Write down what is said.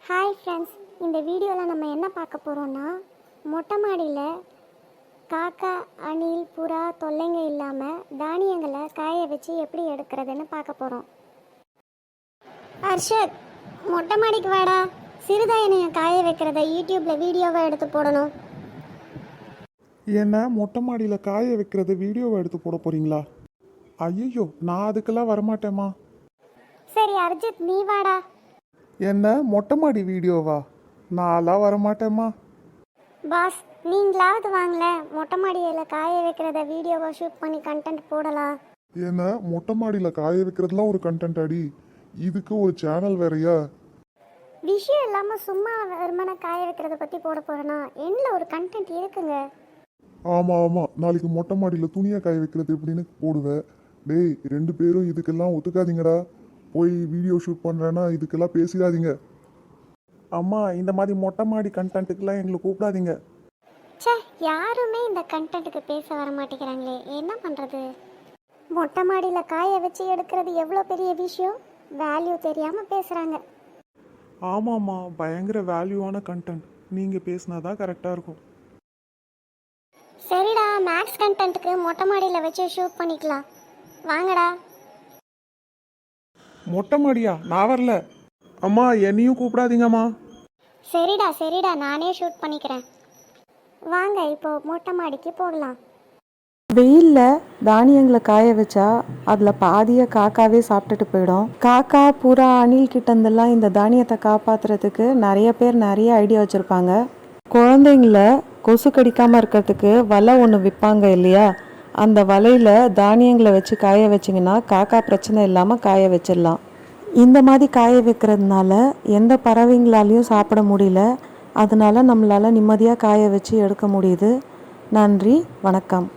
Hi friends, இந்த வீடியோவில் நம்ம என்ன பார்க்க போகிறோன்னா, மொட்டை மாடியில் காக்கா, அணில், புறா தொல்லைங்க இல்லாமல் தானியங்களை காய வச்சு எப்படி எடுக்கிறதுன்னு பார்க்க போகிறோம். அர்ஷத், மொட்டை மாடிக்கு வாடா. சிறுதானியம் காய வைக்கிறத யூடியூப்பில் வீடியோவை எடுத்து போடணும். என்ன மொட்டை மாடியில் காய வைக்கிறத வீடியோவை எடுத்து போட போகிறீங்களா? ஐயோ, நான் அதுக்கெல்லாம் வரமாட்டேம்மா. சரி அர்ஜித், நீ வாடா. என்ன மொட்டை மாடி வீடியோவா? நான்லாம் வரமாட்டேம்மா. பாஸ், நீங்களாவது வாங்கல, மொட்டை மாடியில் காய வைக்கிறத வீடியோவை ஷூட் பண்ணி கண்டென்ட் போடலாம். என்ன மொட்டை மாடியில் காய வைக்கிறதுலாம் ஒரு கண்டென்ட் அடி? இதுக்கு ஒரு சேனல் வேறையா? விஷயம் இல்லாமல் சும்மா வெறுமனை காய வைக்கிறத பற்றி போட போகிறேன்னா என்ன ஒரு கண்டென்ட் இருக்குங்க. ஆமாம் ஆமாம், நாளைக்கு மொட்டை மாடியில் துணியை காய வைக்கிறது எப்படின்னு போடுவேன். டேய், 2 பேரும் இதுக்கெல்லாம் ஒத்துக்காதீங்கடா. போய் வீடியோ ஷூட் பண்ணுறேன்னா இதுக்கெல்லாம் பேசிடாதீங்க. அம்மா, இந்த மாதிரி மொட்டை மாடி கண்டென்ட்டுக்கெல்லாம் எங்களை கூப்பிடாதீங்க. சே, யாருமே இந்த கண்டென்ட்டுக்கு பேச வர மாட்டேங்கிறாங்களே, என்ன பண்ணுறது? மொட்டை மாடியில் காய வச்சு எடுக்கிறது எவ்வளோ பெரிய விஷயம், வேல்யூ தெரியாமல் பேசுகிறாங்க. ஆமாம்மா, பயங்கர வேல்யூவான கண்டென்ட். நீங்கள் பேசினா தான் கரெக்டாக இருக்கும். சரிடா, மேக்ஸ் கண்டென்ட்டுக்கு மொட்டை மாடியில் வச்சு ஷூட் பண்ணிக்கலாம், வாங்கடா. மொட்டை மாடியா? நான் வரல. அம்மா, என்னையும் கூப்பிடாதீங்கம்மா. சரிடா சரிடா, நானே ஷூட் பண்ணிக்கிறேன். வாங்க, இப்போ மொட்டை மாடிக்கு போகலாம். வெயிலில் தானியங்களை காய வச்சா அதில் பாதியை காக்காவே சாப்பிட்டுட்டு போயிடும். காக்கா, புறா, அணில் கிட்டேருந்தெல்லாம் இந்த தானியத்தை காப்பாற்றுறதுக்கு நிறைய பேர் நிறைய ஐடியா வச்சுருப்பாங்க. குழந்தைங்கள கொசு கடிக்காமல் இருக்கிறதுக்கு வலை ஒன்று விற்பாங்க இல்லையா? அந்த வலையில் தானியங்களை வச்சு காய வச்சிங்கன்னா காக்கா பிரச்சனை இல்லாமல் காய வச்சிடலாம். இந்த மாதிரி காய வைக்கிறதுனால எந்த பறவைங்களாலையும் சாப்பிட முடியல. அதனால நம்மளால் நிம்மதியாக காய வச்சு எடுக்க முடியுது. நன்றி, வணக்கம்.